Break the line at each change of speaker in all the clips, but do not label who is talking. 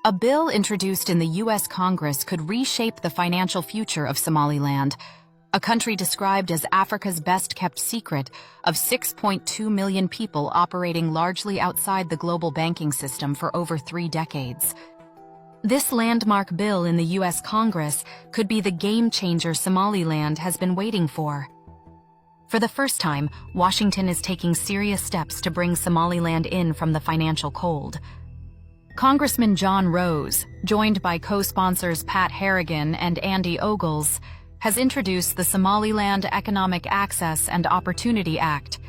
A bill introduced in the U.S. Congress could reshape the financial future of Somaliland, a country described as Africa's best-kept secret of 6.2 million people operating largely outside the global banking system for over 3 decades. This landmark bill in the U.S. Congress could be the game-changer Somaliland has been waiting for. For the first time, Washington is taking serious steps to bring Somaliland in from the financial cold. Congressman John Rose, joined by co-sponsors Pat Harrigan and Andy Ogles, has introduced the Somaliland Economic Access and Opportunity Act,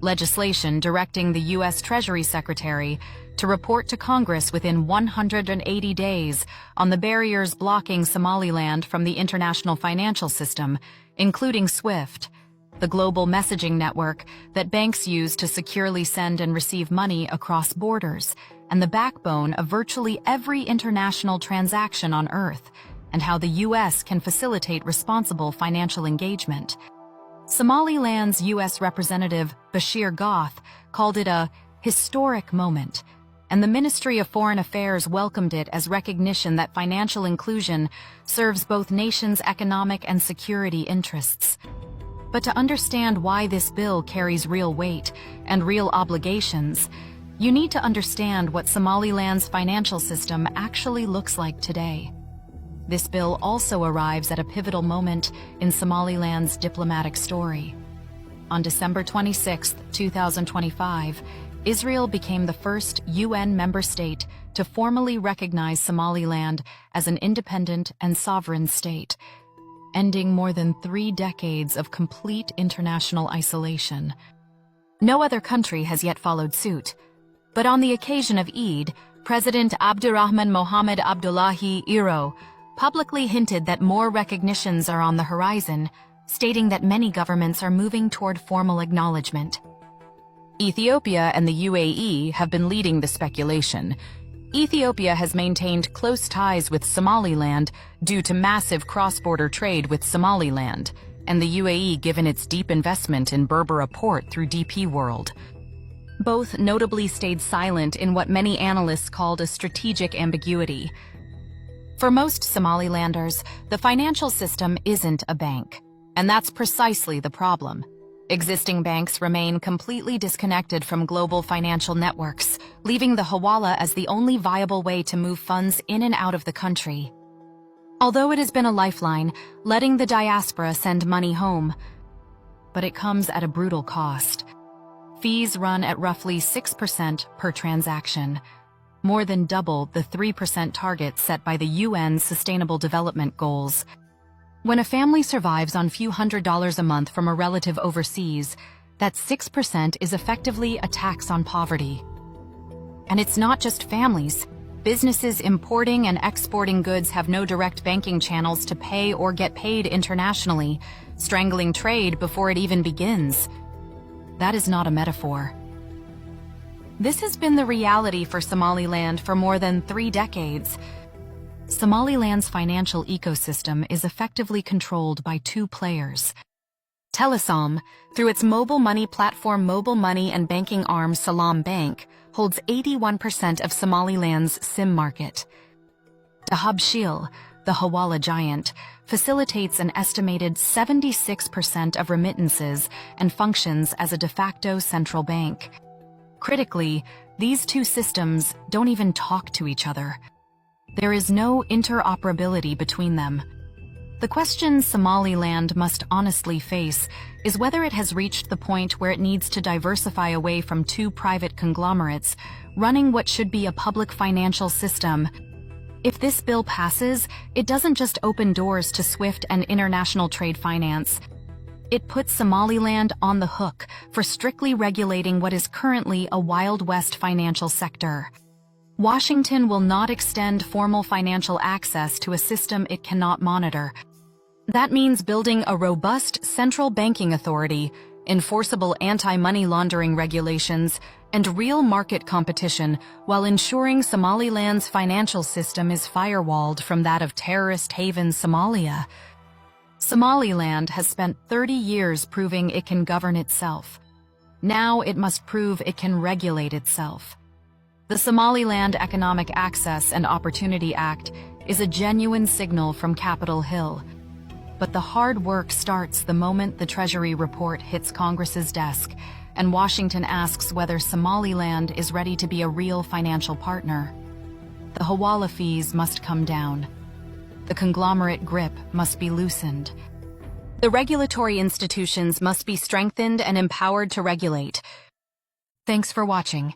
legislation directing the U.S. Treasury Secretary to report to Congress within 180 days on the barriers blocking Somaliland from the international financial system, including SWIFT, the global messaging network that banks use to securely send and receive money across borders, and the backbone of virtually every international transaction on Earth, and how the U.S. can facilitate responsible financial engagement. Somaliland's U.S. Representative Bashir Goth called it a historic moment, and the Ministry of Foreign Affairs welcomed it as recognition that financial inclusion serves both nations' economic and security interests. But to understand why this bill carries real weight and real obligations, you need to understand what Somaliland's financial system actually looks like today. This bill also arrives at a pivotal moment in Somaliland's diplomatic story. On December 26, 2025, Israel became the first UN member state to formally recognize Somaliland as an independent and sovereign state, ending more than 3 decades of complete international isolation. No other country has yet followed suit, but on the occasion of Eid, President Abdurrahman Mohamed Abdullahi Iro publicly hinted that more recognitions are on the horizon, stating that many governments are moving toward formal acknowledgement. Ethiopia and the UAE have been leading the speculation. Ethiopia has maintained close ties with Somaliland due to massive cross-border trade with Somaliland, and the UAE given its deep investment in Berbera port through DP World. Both notably stayed silent in what many analysts called a strategic ambiguity. For most Somalilanders, the financial system isn't a bank, and that's precisely the problem. Existing banks remain completely disconnected from global financial networks, leaving the Hawala as the only viable way to move funds in and out of the country. Although it has been a lifeline, letting the diaspora send money home, but it comes at a brutal cost. Fees run at roughly 6% per transaction, more than double the 3% target set by the UN's Sustainable Development Goals. When a family survives on few $100s a month from a relative overseas, that 6% is effectively a tax on poverty. And it's not just families. Businesses importing and exporting goods have no direct banking channels to pay or get paid internationally, strangling trade before it even begins. That is not a metaphor. This has been the reality for Somaliland for more than 3 decades. Somaliland's financial ecosystem is effectively controlled by 2 players. Telesom, through its mobile money platform Mobile Money and banking arm Salam Bank, holds 81% of Somaliland's SIM market. Dahabshil, the Hawala giant, facilitates an estimated 76% of remittances and functions as a de facto central bank. Critically, these 2 systems don't even talk to each other. There is no interoperability between them. The question Somaliland must honestly face is whether it has reached the point where it needs to diversify away from 2 private conglomerates running what should be a public financial system. If this bill passes, it doesn't just open doors to SWIFT and international trade finance. It puts Somaliland on the hook for strictly regulating what is currently a Wild West financial sector. Washington will not extend formal financial access to a system it cannot monitor. That means building a robust central banking authority, enforceable anti-money laundering regulations, and real market competition while ensuring Somaliland's financial system is firewalled from that of terrorist haven Somalia. Somaliland has spent 30 years proving it can govern itself. Now it must prove it can regulate itself. The Somaliland Economic Access and Opportunity Act is a genuine signal from Capitol Hill. But the hard work starts the moment the Treasury report hits Congress's desk and Washington asks whether Somaliland is ready to be a real financial partner. The hawala fees must come down. The conglomerate grip must be loosened. The regulatory institutions must be strengthened and empowered to regulate. Thanks for watching.